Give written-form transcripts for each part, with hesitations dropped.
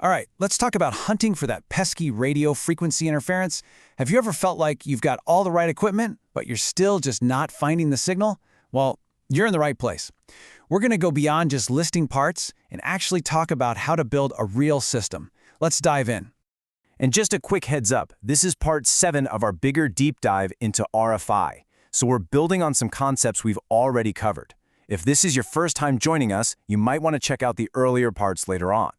All right, let's talk about hunting for that pesky radio frequency interference. Have you ever felt like you've got all the right equipment, but you're still just not finding the signal? Well, you're in the right place. We're going to go beyond just listing parts and actually talk about how to build a real system. Let's dive in. And just a quick heads up, this is part 7 of our bigger deep dive into RFI. So we're building on some concepts we've already covered. If this is your first time joining us, you might want to check out the earlier parts later on.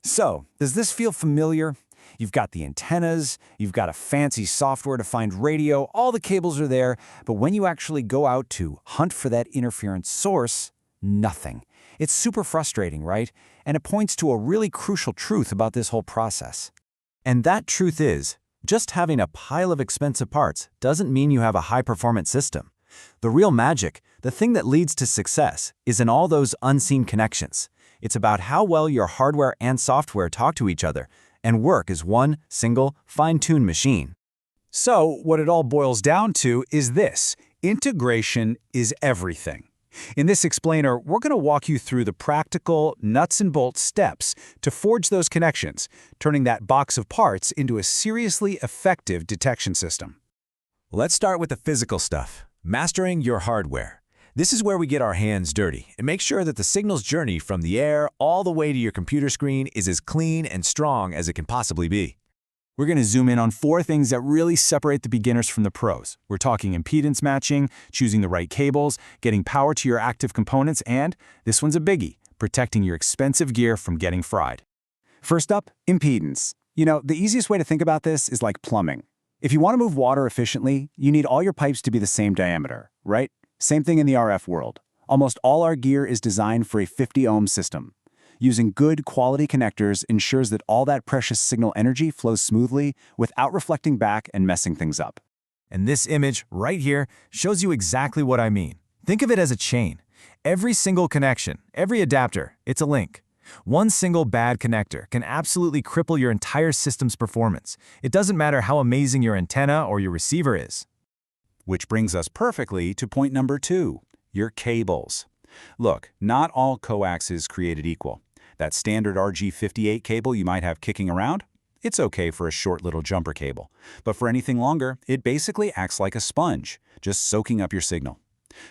So, does this feel familiar? You've got the antennas, you've got a fancy software to find radio, all the cables are there, but when you actually go out to hunt for that interference source, nothing. It's super frustrating, right? And it points to a really crucial truth about this whole process. And that truth is, just having a pile of expensive parts doesn't mean you have a high-performance system. The real magic, the thing that leads to success, is in all those unseen connections. It's about how well your hardware and software talk to each other and work as one single, fine-tuned machine. So, what it all boils down to is this: integration is everything. In this explainer, we're going to walk you through the practical, nuts and bolts steps to forge those connections, turning that box of parts into a seriously effective detection system. Let's start with the physical stuff, mastering your hardware. This is where we get our hands dirty and make sure that the signal's journey from the air all the way to your computer screen is as clean and strong as it can possibly be. We're going to zoom in on 4 things that really separate the beginners from the pros. We're talking impedance matching, choosing the right cables, getting power to your active components, and, this one's a biggie, protecting your expensive gear from getting fried. First up, impedance. You know, the easiest way to think about this is like plumbing. If you want to move water efficiently, you need all your pipes to be the same diameter, right? Same thing in the RF world. Almost all our gear is designed for a 50-ohm system. Using good quality connectors ensures that all that precious signal energy flows smoothly without reflecting back and messing things up. And this image right here shows you exactly what I mean. Think of it as a chain. Every single connection, every adapter, it's a link. One single bad connector can absolutely cripple your entire system's performance. It doesn't matter how amazing your antenna or your receiver is. Which brings us perfectly to point number 2, your cables. Look, not all coax is created equal. That standard RG58 cable you might have kicking around, it's okay for a short little jumper cable. But for anything longer, it basically acts like a sponge, just soaking up your signal.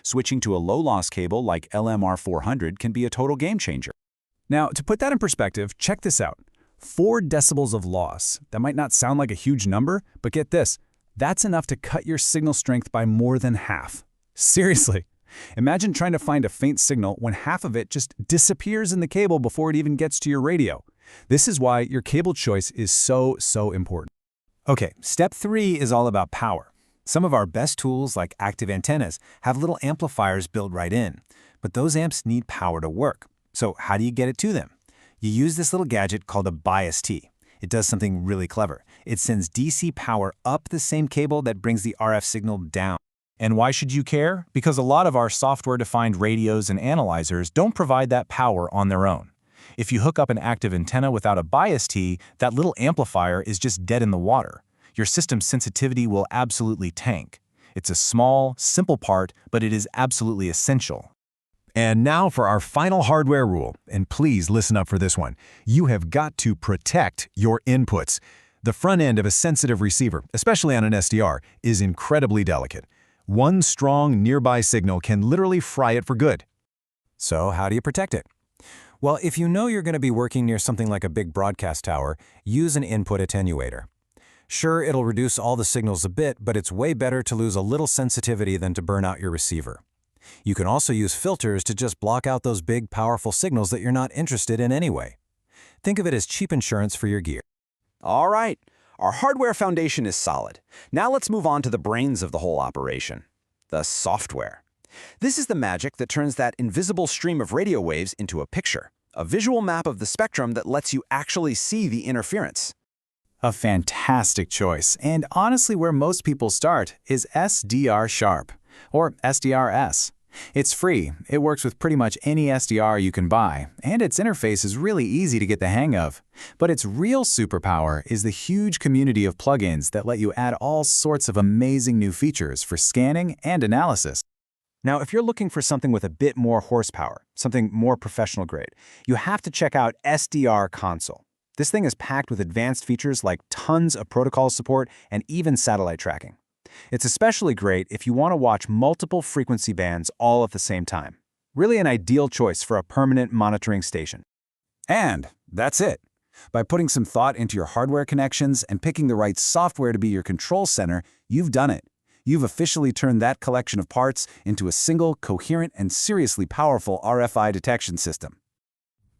Switching to a low-loss cable like LMR400 can be a total game changer. Now, to put that in perspective, check this out. 4 decibels of loss. That might not sound like a huge number, but get this. That's enough to cut your signal strength by more than half. Seriously. Imagine trying to find a faint signal when half of it just disappears in the cable before it even gets to your radio. This is why your cable choice is so important. Okay, step 3 is all about power. Some of our best tools, like active antennas, have little amplifiers built right in. But those amps need power to work. So how do you get it to them? You use this little gadget called a bias T. It does something really clever. It sends DC power up the same cable that brings the RF signal down. And why should you care? Because a lot of our software-defined radios and analyzers don't provide that power on their own. If you hook up an active antenna without a bias T, that little amplifier is just dead in the water. Your system's sensitivity will absolutely tank. It's a small, simple part, but it is absolutely essential. And now for our final hardware rule, and please listen up for this one. You have got to protect your inputs. The front end of a sensitive receiver, especially on an SDR, is incredibly delicate. One strong nearby signal can literally fry it for good. So how do you protect it? Well, if you know you're going to be working near something like a big broadcast tower, use an input attenuator. Sure, it'll reduce all the signals a bit, but it's way better to lose a little sensitivity than to burn out your receiver. You can also use filters to just block out those big, powerful signals that you're not interested in anyway. Think of it as cheap insurance for your gear. All right, our hardware foundation is solid. Now let's move on to the brains of the whole operation, the software. This is the magic that turns that invisible stream of radio waves into a picture, a visual map of the spectrum that lets you actually see the interference. A fantastic choice, and honestly where most people start is SDR Sharp, or SDRS. It's free, it works with pretty much any SDR you can buy, and its interface is really easy to get the hang of. But its real superpower is the huge community of plugins that let you add all sorts of amazing new features for scanning and analysis. Now, if you're looking for something with a bit more horsepower, something more professional grade, you have to check out SDR Console. This thing is packed with advanced features like tons of protocol support and even satellite tracking. It's especially great if you want to watch multiple frequency bands all at the same time. Really an ideal choice for a permanent monitoring station. And that's it. By putting some thought into your hardware connections and picking the right software to be your control center, you've done it. You've officially turned that collection of parts into a single, coherent, and seriously powerful RFI detection system.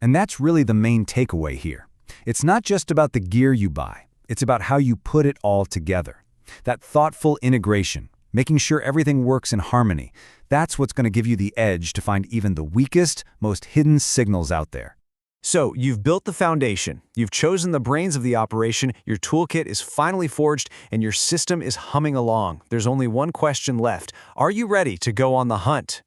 And that's really the main takeaway here. It's not just about the gear you buy. It's about how you put it all together. That thoughtful integration, making sure everything works in harmony, that's what's going to give you the edge to find even the weakest, most hidden signals out there. So, you've built the foundation, you've chosen the brains of the operation, your toolkit is finally forged, and your system is humming along. There's only one question left. Are you ready to go on the hunt?